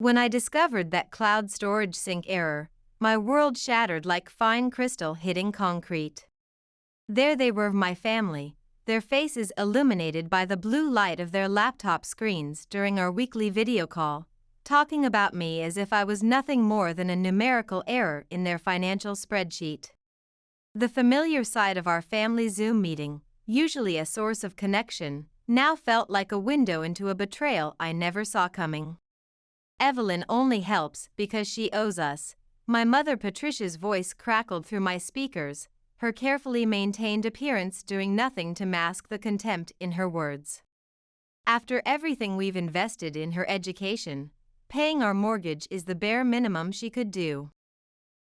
When I discovered that cloud storage sync error, my world shattered like fine crystal hitting concrete. There they were, my family, their faces illuminated by the blue light of their laptop screens during our weekly video call, talking about me as if I was nothing more than a numerical error in their financial spreadsheet. The familiar sight of our family Zoom meeting, usually a source of connection, now felt like a window into a betrayal I never saw coming. Evelyn only helps because she owes us. My mother Patricia's voice crackled through my speakers, her carefully maintained appearance doing nothing to mask the contempt in her words. After everything we've invested in her education, paying our mortgage is the bare minimum she could do.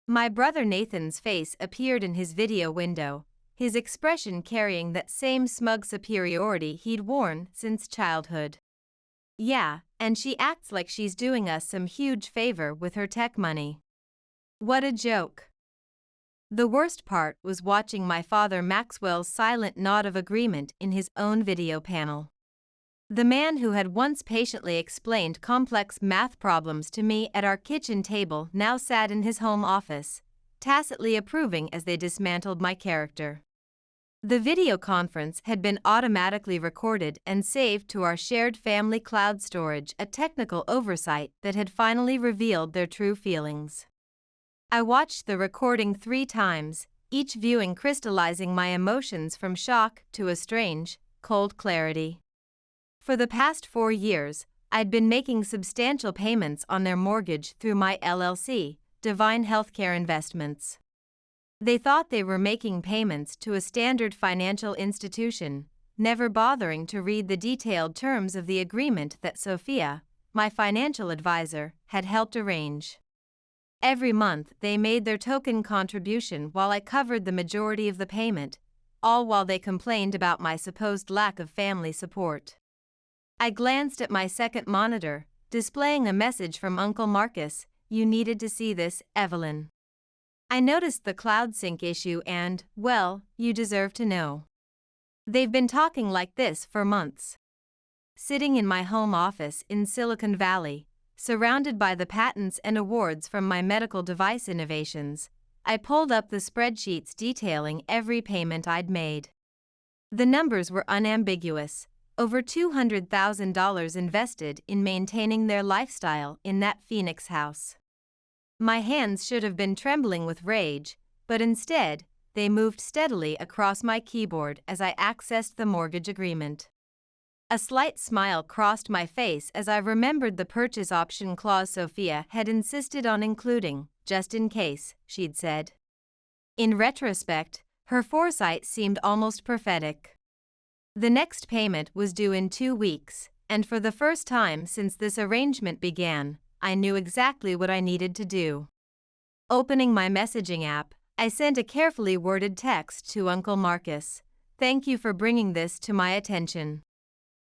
My brother Nathan's face appeared in his video window, his expression carrying that same smug superiority he'd worn since childhood. Yeah, and she acts like she's doing us some huge favor with her tech money. What a joke. The worst part was watching my father Maxwell's silent nod of agreement in his own video panel. The man who had once patiently explained complex math problems to me at our kitchen table now sat in his home office, tacitly approving as they dismantled my character. The video conference had been automatically recorded and saved to our shared family cloud storage, a technical oversight that had finally revealed their true feelings. I watched the recording 3 times, each viewing crystallizing my emotions from shock to a strange, cold clarity. For the past 4 years, I'd been making substantial payments on their mortgage through my LLC, Divine Healthcare Investments. They thought they were making payments to a standard financial institution, never bothering to read the detailed terms of the agreement that Sophia, my financial advisor, had helped arrange. Every month they made their token contribution while I covered the majority of the payment, all while they complained about my supposed lack of family support. I glanced at my second monitor, displaying a message from Uncle Marcus. "You needed to see this, Evelyn. I noticed the cloud sync issue and, well, you deserve to know. They've been talking like this for months." Sitting in my home office in Silicon Valley, surrounded by the patents and awards from my medical device innovations, I pulled up the spreadsheets detailing every payment I'd made. The numbers were unambiguous: over $200,000 invested in maintaining their lifestyle in that Phoenix house. My hands should have been trembling with rage, but instead, they moved steadily across my keyboard as I accessed the mortgage agreement. A slight smile crossed my face as I remembered the purchase option clause Sophia had insisted on including, just in case, she'd said. In retrospect, her foresight seemed almost prophetic. The next payment was due in 2 weeks, and for the first time since this arrangement began, I knew exactly what I needed to do. Opening my messaging app, I sent a carefully worded text to Uncle Marcus. "Thank you for bringing this to my attention.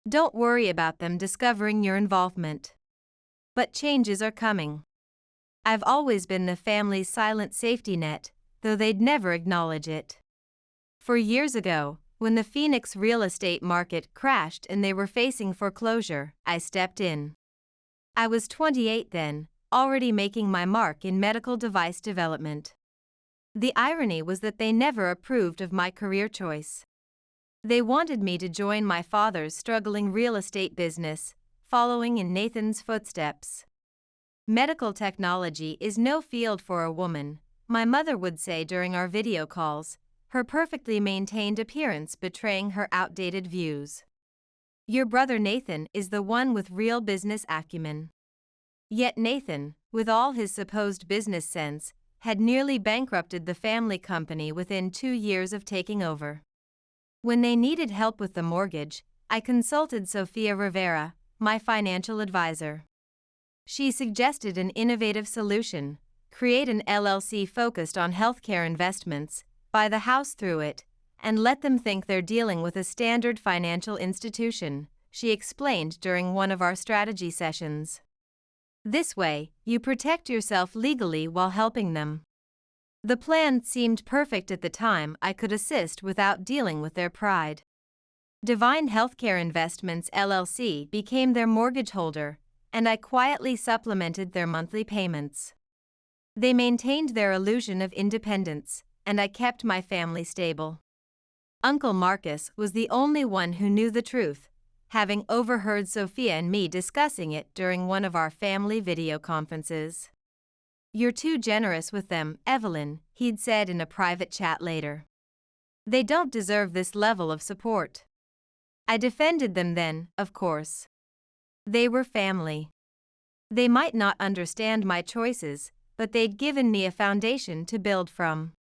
Don't worry about them discovering your involvement. But changes are coming. I've always been the family's silent safety net, though they'd never acknowledge it. 4 years ago, when the Phoenix real estate market crashed and they were facing foreclosure, I stepped in. I was 28 then, already making my mark in medical device development. The irony was that they never approved of my career choice. They wanted me to join my father's struggling real estate business, following in Nathan's footsteps. "Medical technology is no field for a woman," my mother would say during our video calls, her perfectly maintained appearance betraying her outdated views. "Your brother Nathan is the one with real business acumen." Yet Nathan, with all his supposed business sense, had nearly bankrupted the family company within 2 years of taking over. When they needed help with the mortgage, I consulted Sophia Rivera, my financial advisor. She suggested an innovative solution: create an LLC focused on healthcare investments, buy the house through it, and let them think they're dealing with a standard financial institution, she explained during one of our strategy sessions. This way, you protect yourself legally while helping them. The plan seemed perfect at the time. I could assist without dealing with their pride. Divine Healthcare Investments LLC became their mortgage holder, and I quietly supplemented their monthly payments. They maintained their illusion of independence, and I kept my family stable. Uncle Marcus was the only one who knew the truth, having overheard Sophia and me discussing it during one of our family video conferences. "You're too generous with them, Evelyn," he'd said in a private chat later. "They don't deserve this level of support." I defended them then, of course. They were family. They might not understand my choices, but they'd given me a foundation to build from.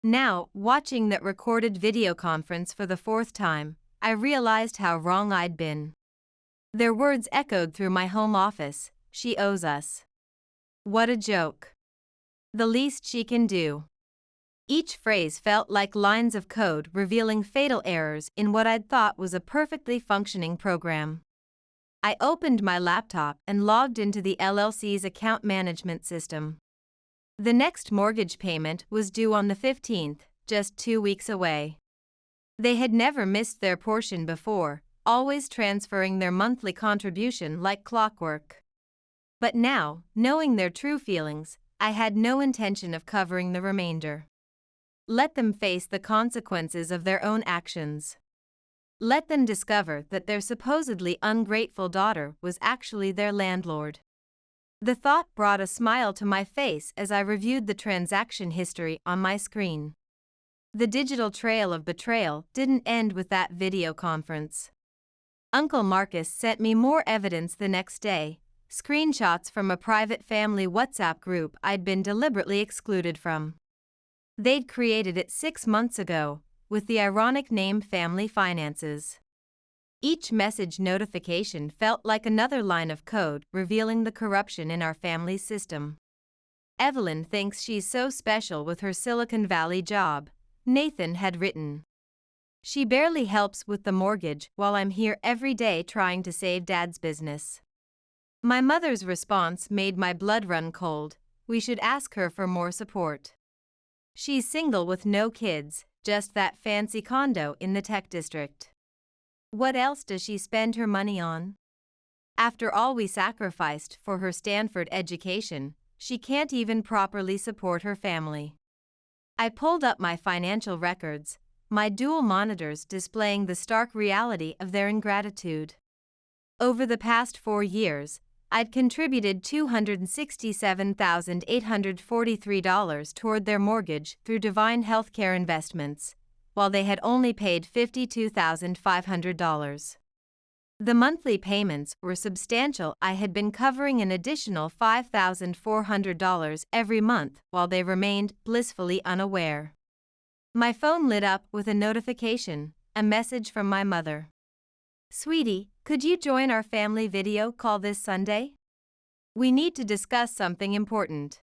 Now, watching that recorded video conference for the fourth time, I realized how wrong I'd been. Their words echoed through my home office: "She owes us." What a joke. The least she can do. Each phrase felt like lines of code revealing fatal errors in what I'd thought was a perfectly functioning program. I opened my laptop and logged into the LLC's account management system. The next mortgage payment was due on the 15th, just 2 weeks away. They had never missed their portion before, always transferring their monthly contribution like clockwork. But now, knowing their true feelings, I had no intention of covering the remainder. Let them face the consequences of their own actions. Let them discover that their supposedly ungrateful daughter was actually their landlord. The thought brought a smile to my face as I reviewed the transaction history on my screen. The digital trail of betrayal didn't end with that video conference. Uncle Marcus sent me more evidence the next day, screenshots from a private family WhatsApp group I'd been deliberately excluded from. They'd created it 6 months ago, with the ironic name Family Finances. Each message notification felt like another line of code revealing the corruption in our family's system. "Evelyn thinks she's so special with her Silicon Valley job," Nathan had written. "She barely helps with the mortgage while I'm here every day trying to save Dad's business." My mother's response made my blood run cold: "We should ask her for more support. She's single with no kids, just that fancy condo in the tech district. What else does she spend her money on? After all we sacrificed for her Stanford education, she can't even properly support her family." I pulled up my financial records, my dual monitors displaying the stark reality of their ingratitude. Over the past 4 years, I'd contributed $267,843 toward their mortgage through Divine Healthcare Investments, while they had only paid $52,500. The monthly payments were substantial. I had been covering an additional $5,400 every month while they remained blissfully unaware. My phone lit up with a notification, a message from my mother. "Sweetie, could you join our family video call this Sunday? We need to discuss something important."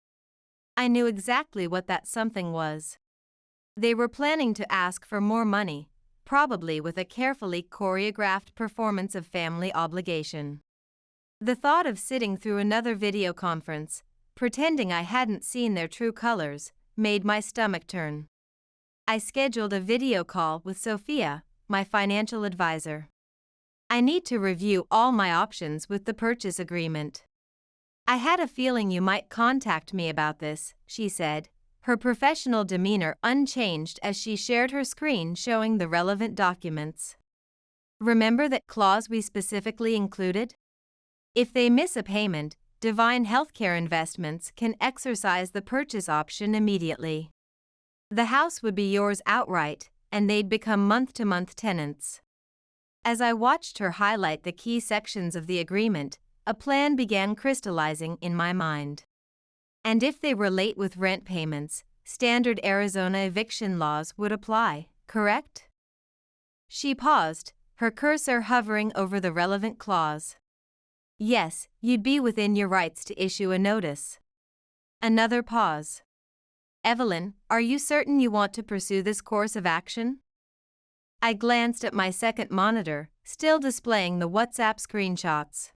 I knew exactly what that something was. They were planning to ask for more money, probably with a carefully choreographed performance of family obligation. The thought of sitting through another video conference, pretending I hadn't seen their true colors, made my stomach turn. I scheduled a video call with Sophia, my financial advisor. "I need to review all my options with the purchase agreement. I had a feeling you might contact me about this," she said, her professional demeanor unchanged as she shared her screen showing the relevant documents. "Remember that clause we specifically included? If they miss a payment, Divine Healthcare Investments can exercise the purchase option immediately. The house would be yours outright, and they'd become month-to-month tenants." As I watched her highlight the key sections of the agreement, a plan began crystallizing in my mind. And if they were late with rent payments, standard Arizona eviction laws would apply, correct? She paused, her cursor hovering over the relevant clause. "Yes, you'd be within your rights to issue a notice." Another pause. "Evelyn, are you certain you want to pursue this course of action?" I glanced at my second monitor, still displaying the WhatsApp screenshots.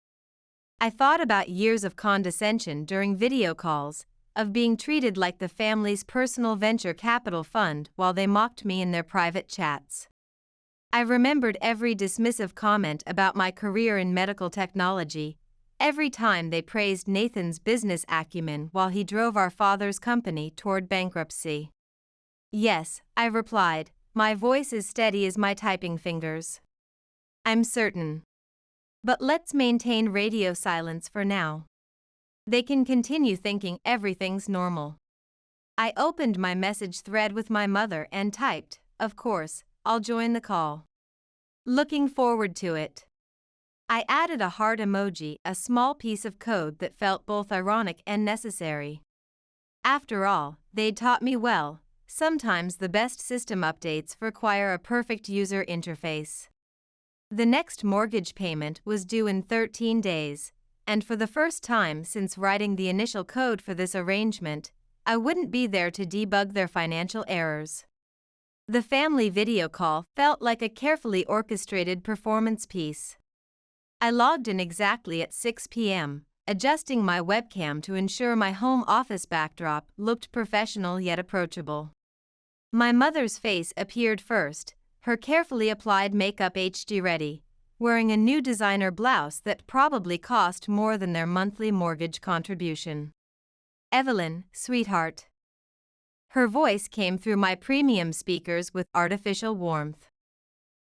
I thought about years of condescension during video calls, of being treated like the family's personal venture capital fund while they mocked me in their private chats. I remembered every dismissive comment about my career in medical technology, Every time they praised Nathan's business acumen while he drove our father's company toward bankruptcy. Yes, I replied, my voice as steady as my typing fingers. I'm certain. But let's maintain radio silence for now. They can continue thinking everything's normal. I opened my message thread with my mother and typed, of course, I'll join the call. Looking forward to it. I added a heart emoji, a small piece of code that felt both ironic and necessary. After all, they'd taught me well, sometimes the best system updates require a perfect user interface. The next mortgage payment was due in 13 days, and for the first time since writing the initial code for this arrangement, I wouldn't be there to debug their financial errors. The family video call felt like a carefully orchestrated performance piece. I logged in exactly at 6 p.m., adjusting my webcam to ensure my home office backdrop looked professional yet approachable. My mother's face appeared first, her carefully applied makeup HD ready, wearing a new designer blouse that probably cost more than their monthly mortgage contribution. Evelyn, sweetheart. Her voice came through my premium speakers with artificial warmth.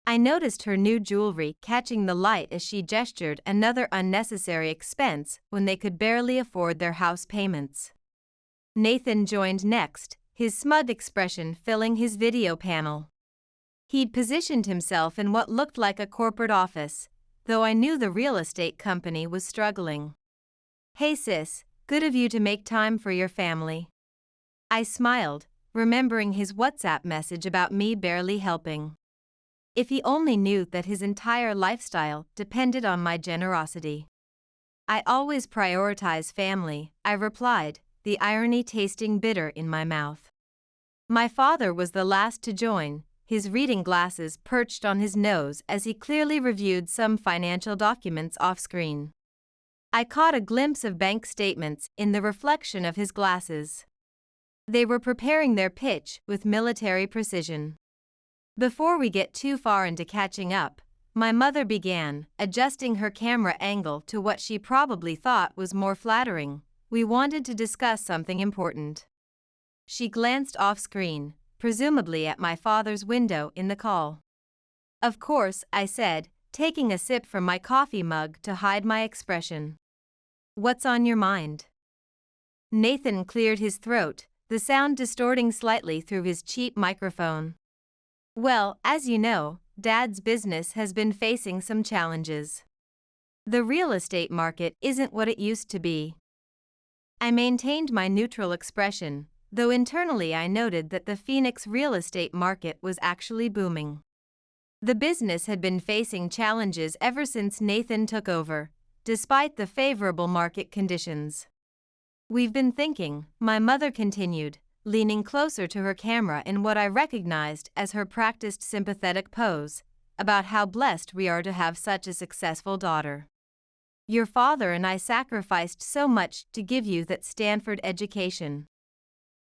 I noticed her new jewelry catching the light as she gestured another unnecessary expense when they could barely afford their house payments. Nathan joined next, his smug expression filling his video panel. He'd positioned himself in what looked like a corporate office, though I knew the real estate company was struggling. Hey sis, good of you to make time for your family. I smiled, remembering his WhatsApp message about me barely helping. If he only knew that his entire lifestyle depended on my generosity. I always prioritize family, I replied, the irony tasting bitter in my mouth. My father was the last to join, his reading glasses perched on his nose as he clearly reviewed some financial documents off-screen. I caught a glimpse of bank statements in the reflection of his glasses. They were preparing their pitch with military precision. Before we get too far into catching up, my mother began, adjusting her camera angle to what she probably thought was more flattering. We wanted to discuss something important. She glanced off-screen, presumably at my father's window in the call. Of course, I said, taking a sip from my coffee mug to hide my expression. What's on your mind? Nathan cleared his throat, the sound distorting slightly through his cheap microphone. Well, as you know, Dad's business has been facing some challenges. The real estate market isn't what it used to be. I maintained my neutral expression, though internally I noted that the Phoenix real estate market was actually booming. The business had been facing challenges ever since Nathan took over, despite the favorable market conditions. We've been thinking, my mother continued, leaning closer to her camera in what I recognized as her practiced sympathetic pose, about how blessed we are to have such a successful daughter. Your father and I sacrificed so much to give you that Stanford education.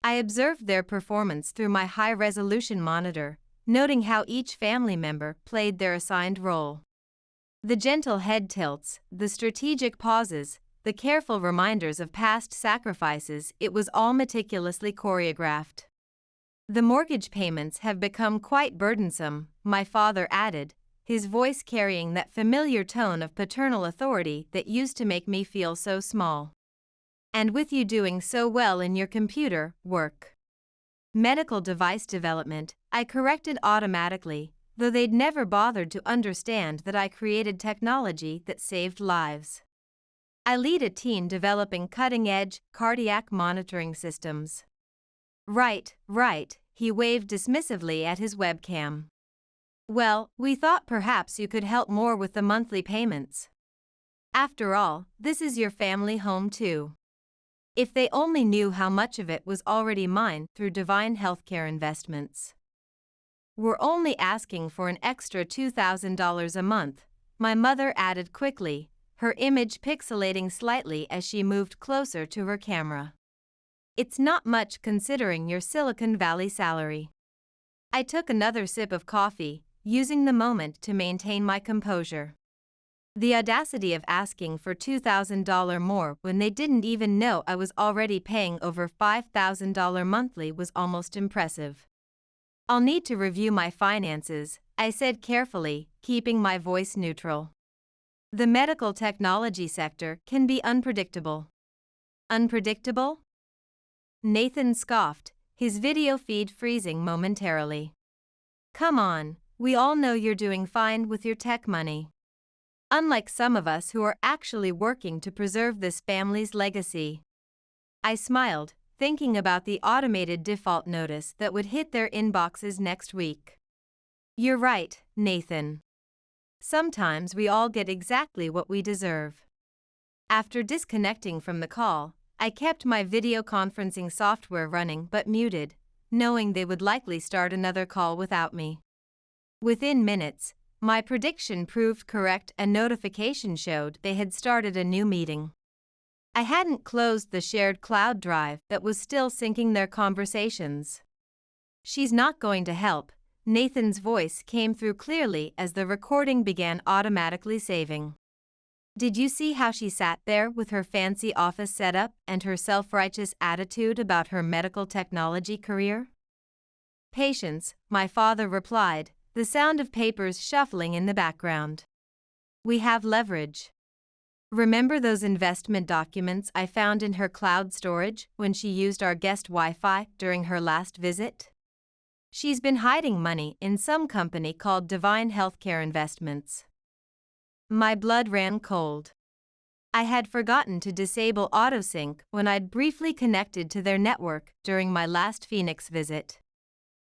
I observed their performance through my high-resolution monitor, noting how each family member played their assigned role. The gentle head tilts, the strategic pauses, the careful reminders of past sacrifices, it was all meticulously choreographed. The mortgage payments have become quite burdensome, my father added, his voice carrying that familiar tone of paternal authority that used to make me feel so small. And with you doing so well in your computer work. Medical device development, I corrected automatically, though they'd never bothered to understand that I created technology that saved lives. I lead a team developing cutting-edge cardiac monitoring systems. Right, he waved dismissively at his webcam. Well, we thought perhaps you could help more with the monthly payments. After all, this is your family home too. If they only knew how much of it was already mine through Divine Healthcare investments. We're only asking for an extra $2,000 a month, my mother added quickly, her image pixelating slightly as she moved closer to her camera. It's not much considering your Silicon Valley salary. I took another sip of coffee, using the moment to maintain my composure. The audacity of asking for $2,000 more when they didn't even know I was already paying over $5,000 monthly was almost impressive. "I'll need to review my finances," I said carefully, keeping my voice neutral. The medical technology sector can be unpredictable. Unpredictable? Nathan scoffed, his video feed freezing momentarily. "Come on, we all know you're doing fine with your tech money. Unlike some of us who are actually working to preserve this family's legacy." I smiled, thinking about the automated default notice that would hit their inboxes next week. "You're right, Nathan. Sometimes we all get exactly what we deserve." After disconnecting from the call, I kept my video conferencing software running but muted, knowing they would likely start another call without me. Within minutes, my prediction proved correct. A notification showed they had started a new meeting. I hadn't closed the shared cloud drive that was still syncing their conversations. "She's not going to help," Nathan's voice came through clearly as the recording began automatically saving. "Did you see how she sat there with her fancy office setup and her self-righteous attitude about her medical technology career?" "Patience," my father replied, the sound of papers shuffling in the background. "We have leverage. Remember those investment documents I found in her cloud storage when she used our guest Wi-Fi during her last visit? She's been hiding money in some company called Divine Healthcare Investments." My blood ran cold. I had forgotten to disable autosync when I'd briefly connected to their network during my last Phoenix visit.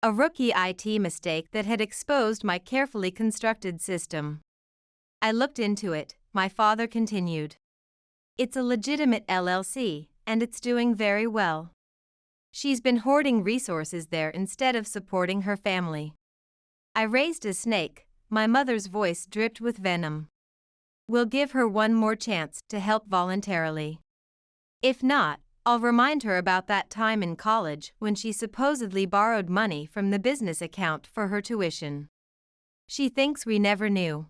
A rookie IT mistake that had exposed my carefully constructed system. "I looked into it," my father continued. "It's a legitimate LLC, and it's doing very well. She's been hoarding resources there instead of supporting her family." I raised a snake, my mother's voice dripped with venom. "We'll give her one more chance to help voluntarily. If not, I'll remind her about that time in college when she supposedly borrowed money from the business account for her tuition. She thinks we never knew."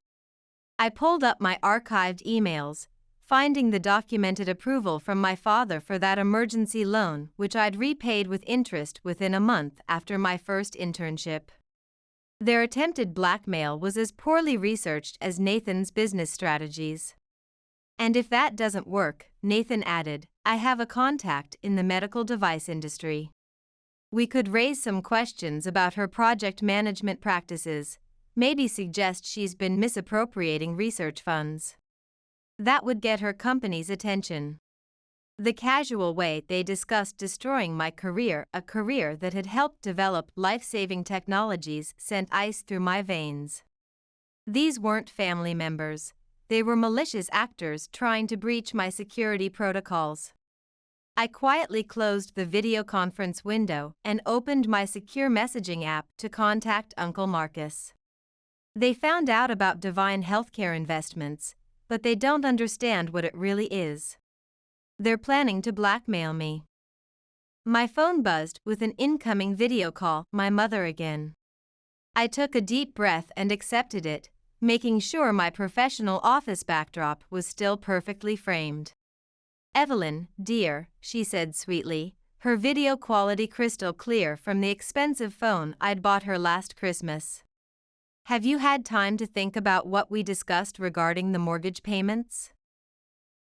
I pulled up my archived emails, finding the documented approval from my father for that emergency loan which I'd repaid with interest within a month after my first internship. Their attempted blackmail was as poorly researched as Nathan's business strategies. "And if that doesn't work," Nathan added, "I have a contact in the medical device industry. We could raise some questions about her project management practices, maybe suggest she's been misappropriating research funds. That would get her company's attention." The casual way they discussed destroying my career, a career that had helped develop life-saving technologies, sent ice through my veins. These weren't family members. They were malicious actors trying to breach my security protocols. I quietly closed the video conference window and opened my secure messaging app to contact Uncle Marcus. They found out about Divine Healthcare Investments, but they don't understand what it really is. They're planning to blackmail me. My phone buzzed with an incoming video call, my mother again. I took a deep breath and accepted it, making sure my professional office backdrop was still perfectly framed. "Evelyn, dear," she said sweetly, her video quality crystal clear from the expensive phone I'd bought her last Christmas. "Have you had time to think about what we discussed regarding the mortgage payments?"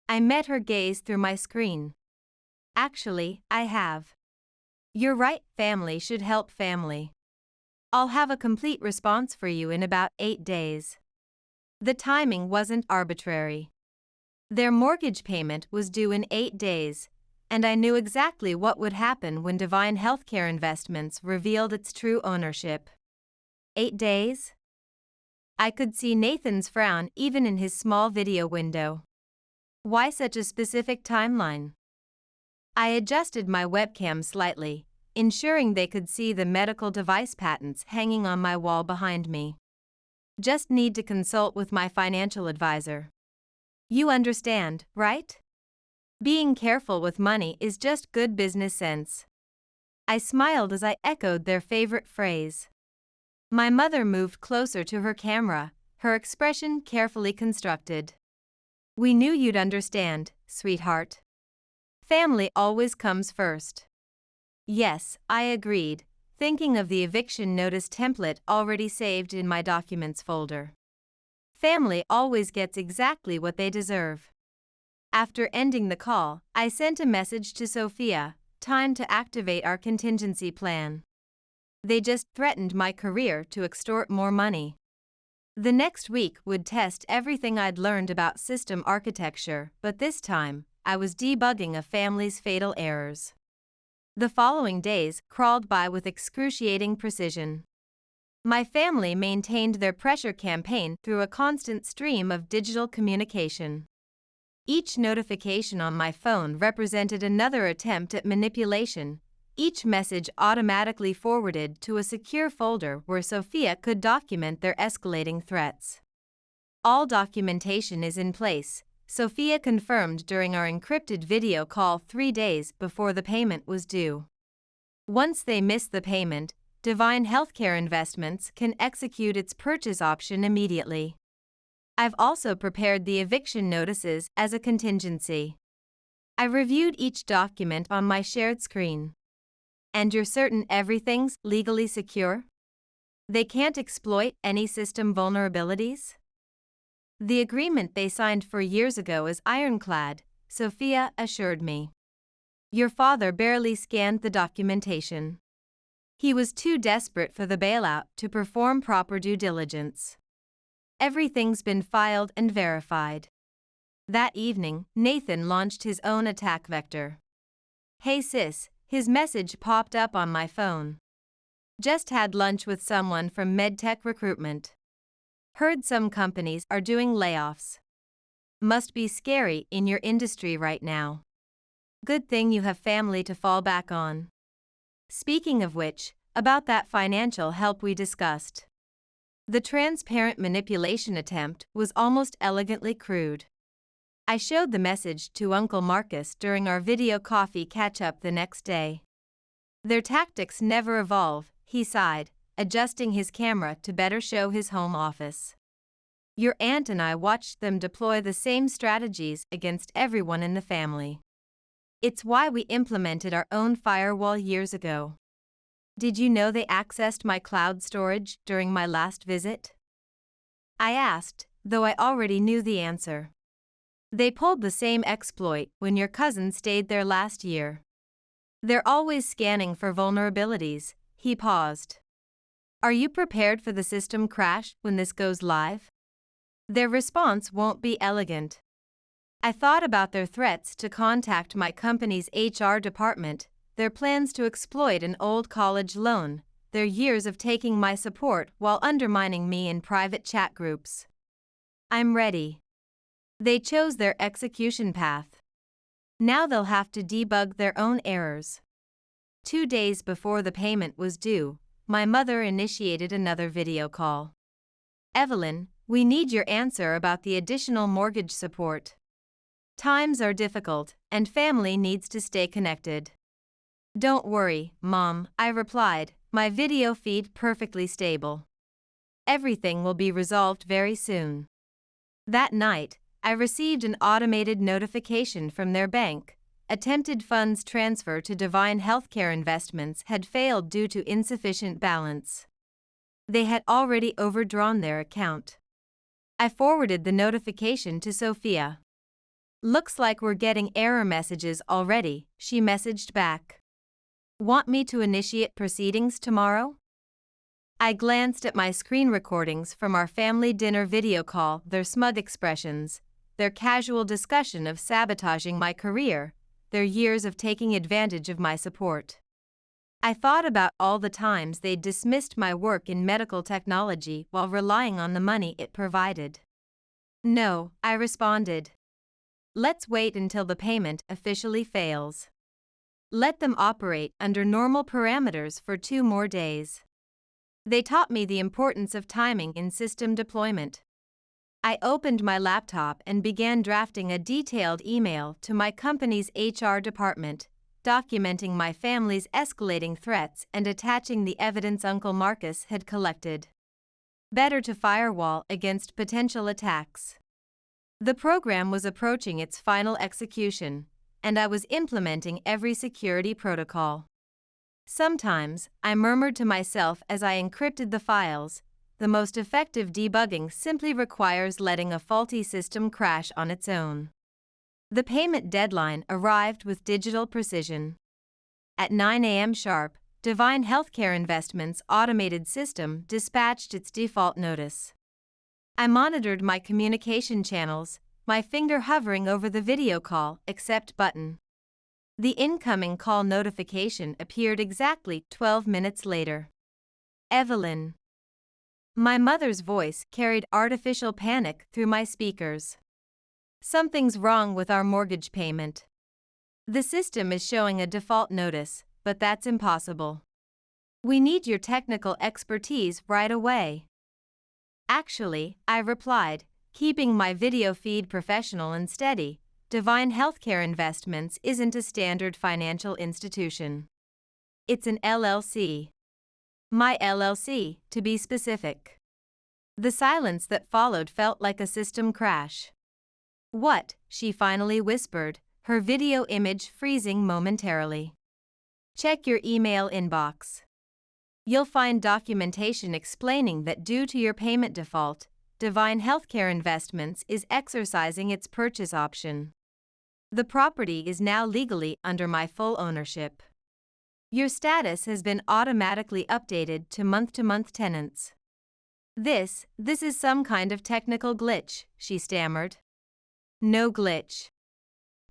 I met her gaze through my screen. "Actually, I have. You're right, family should help family. I'll have a complete response for you in about 8 days." The timing wasn't arbitrary. Their mortgage payment was due in 8 days, and I knew exactly what would happen when Divine Healthcare Investments revealed its true ownership. 8 days? I could see Nathan's frown even in his small video window. Why such a specific timeline? I adjusted my webcam slightly, ensuring they could see the medical device patents hanging on my wall behind me. "Just need to consult with my financial advisor. You understand, right? Being careful with money is just good business sense." I smiled as I echoed their favorite phrase. My mother moved closer to her camera, her expression carefully constructed. "We knew you'd understand, sweetheart. Family always comes first." Yes, I agreed, thinking of the eviction notice template already saved in my documents folder. Family always gets exactly what they deserve. After ending the call, I sent a message to Sophia, "Time to activate our contingency plan. They just threatened my career to extort more money." The next week would test everything I'd learned about system architecture, but this time, I was debugging a family's fatal errors. The following days crawled by with excruciating precision. My family maintained their pressure campaign through a constant stream of digital communication. Each notification on my phone represented another attempt at manipulation, each message automatically forwarded to a secure folder where Sophia could document their escalating threats. "All documentation is in place," Sophia confirmed during our encrypted video call 3 days before the payment was due. "Once they miss the payment, Divine Healthcare Investments can execute its purchase option immediately. I've also prepared the eviction notices as a contingency." I reviewed each document on my shared screen. "And you're certain everything's legally secure? They can't exploit any system vulnerabilities?" "The agreement they signed 4 years ago is ironclad," Sophia assured me. "Your father barely scanned the documentation. He was too desperate for the bailout to perform proper due diligence. Everything's been filed and verified." That evening, Nathan launched his own attack vector. "Hey sis," his message popped up on my phone. "Just had lunch with someone from MedTech recruitment. Heard some companies are doing layoffs. Must be scary in your industry right now. Good thing you have family to fall back on. Speaking of which, about that financial help we discussed." The transparent manipulation attempt was almost elegantly crude. I showed the message to Uncle Marcus during our video coffee catch-up the next day. "Their tactics never evolve," he sighed, adjusting his camera to better show his home office. "Your aunt and I watched them deploy the same strategies against everyone in the family. It's why we implemented our own firewall years ago." "Did you know they accessed my cloud storage during my last visit?" I asked, though I already knew the answer. "They pulled the same exploit when your cousin stayed there last year. They're always scanning for vulnerabilities." He paused. "Are you prepared for the system crash when this goes live?" "Their response won't be elegant." I thought about their threats to contact my company's HR department, their plans to exploit an old college loan, their years of taking my support while undermining me in private chat groups. I'm ready. They chose their execution path. Now they'll have to debug their own errors. 2 days before the payment was due, my mother initiated another video call. "Evelyn, we need your answer about the additional mortgage support. Times are difficult, and family needs to stay connected." "Don't worry, Mom," I replied, my video feed perfectly stable. "Everything will be resolved very soon." That night, I received an automated notification from their bank. Attempted funds transfer to Divine Healthcare Investments had failed due to insufficient balance. They had already overdrawn their account. I forwarded the notification to Sophia. "Looks like we're getting error messages already," she messaged back. "Want me to initiate proceedings tomorrow?" I glanced at my screen recordings from our family dinner video call, their smug expressions, their casual discussion of sabotaging my career, their years of taking advantage of my support. I thought about all the times they'd dismissed my work in medical technology while relying on the money it provided. "No," I responded. "Let's wait until the payment officially fails. Let them operate under normal parameters for 2 more days." They taught me the importance of timing in system deployment. I opened my laptop and began drafting a detailed email to my company's HR department, documenting my family's escalating threats and attaching the evidence Uncle Marcus had collected. better to firewall against potential attacks. The program was approaching its final execution, and I was implementing every security protocol. Sometimes, I murmured to myself as I encrypted the files, the most effective debugging simply requires letting a faulty system crash on its own. The payment deadline arrived with digital precision. At 9 a.m. sharp, Divine Healthcare Investments' automated system dispatched its default notice. I monitored my communication channels, my finger hovering over the video call accept button. The incoming call notification appeared exactly 12 minutes later. Evelyn. My mother's voice carried artificial panic through my speakers. Something's wrong with our mortgage payment. The system is showing a default notice, but that's impossible. We need your technical expertise right away. Actually, I replied, keeping my video feed professional and steady. Divine Healthcare Investments isn't a standard financial institution. It's an LLC. My LLC, to be specific. The silence that followed felt like a system crash. What? She finally whispered, her video image freezing momentarily. Check your email inbox. You'll find documentation explaining that due to your payment default, Divine Healthcare Investments is exercising its purchase option. The property is now legally under my full ownership. Your status has been automatically updated to month-to-month tenants. This is some kind of technical glitch, she stammered. No glitch.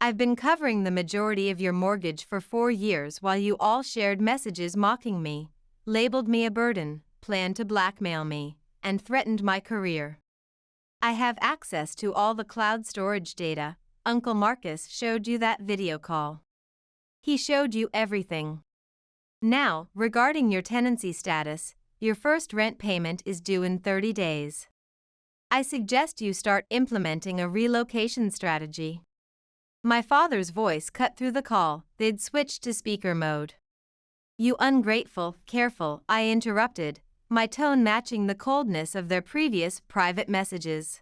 I've been covering the majority of your mortgage for 4 years while you all shared messages mocking me, labeled me a burden, planned to blackmail me, and threatened my career. I have access to all the cloud storage data. Uncle Marcus showed you that video call. He showed you everything. Now, regarding your tenancy status, your first rent payment is due in 30 days. I suggest you start implementing a relocation strategy. My father's voice cut through the call. They'd switched to speaker mode. You ungrateful, careful, I interrupted, my tone matching the coldness of their previous private messages.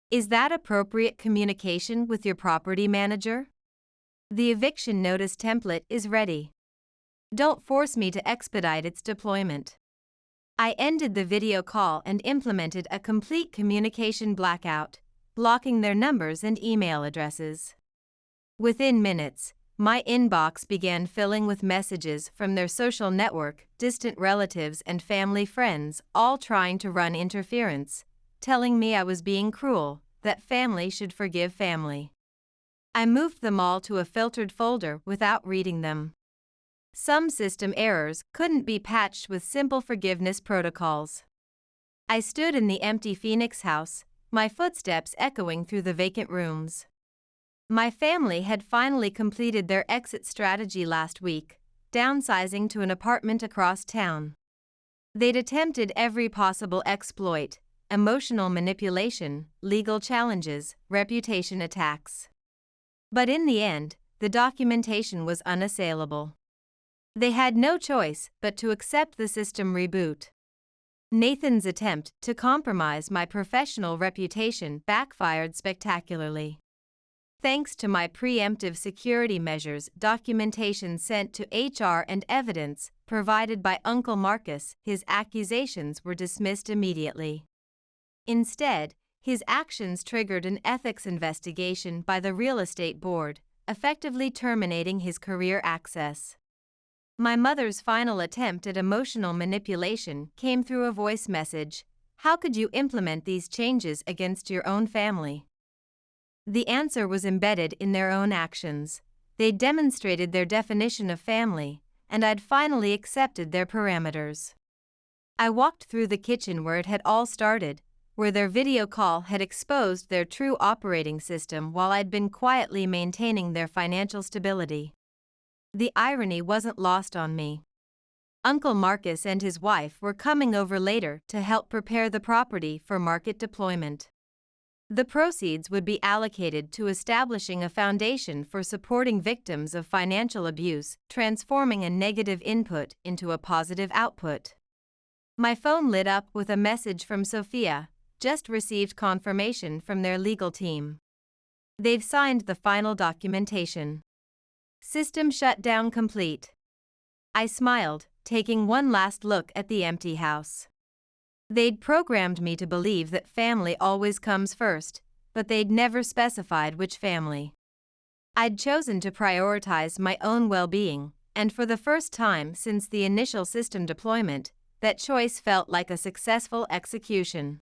Is that appropriate communication with your property manager? The eviction notice template is ready. Don't force me to expedite its deployment. I ended the video call and implemented a complete communication blackout, blocking their numbers and email addresses. Within minutes, my inbox began filling with messages from their social network, distant relatives and family friends, all trying to run interference, telling me I was being cruel, that family should forgive family. I moved them all to a filtered folder without reading them. Some system errors couldn't be patched with simple forgiveness protocols. I stood in the empty Phoenix house, my footsteps echoing through the vacant rooms. My family had finally completed their exit strategy last week, downsizing to an apartment across town. They'd attempted every possible exploit: emotional manipulation, legal challenges, reputation attacks. But in the end, the documentation was unassailable. They had no choice but to accept the system reboot. Nathan's attempt to compromise my professional reputation backfired spectacularly. Thanks to my preemptive security measures, documentation sent to HR and evidence provided by Uncle Marcus, his accusations were dismissed immediately. Instead, his actions triggered an ethics investigation by the real estate board, effectively terminating his career access. My mother's final attempt at emotional manipulation came through a voice message. How could you implement these changes against your own family? The answer was embedded in their own actions. They demonstrated their definition of family, and I'd finally accepted their parameters. I walked through the kitchen where it had all started, where their video call had exposed their true operating system while I'd been quietly maintaining their financial stability. The irony wasn't lost on me. Uncle Marcus and his wife were coming over later to help prepare the property for market deployment. The proceeds would be allocated to establishing a foundation for supporting victims of financial abuse, transforming a negative input into a positive output. My phone lit up with a message from Sophia. Just received confirmation from their legal team. They've signed the final documentation. System shutdown complete. I smiled, taking one last look at the empty house. They'd programmed me to believe that family always comes first, but they'd never specified which family. I'd chosen to prioritize my own well-being, and for the first time since the initial system deployment, that choice felt like a successful execution.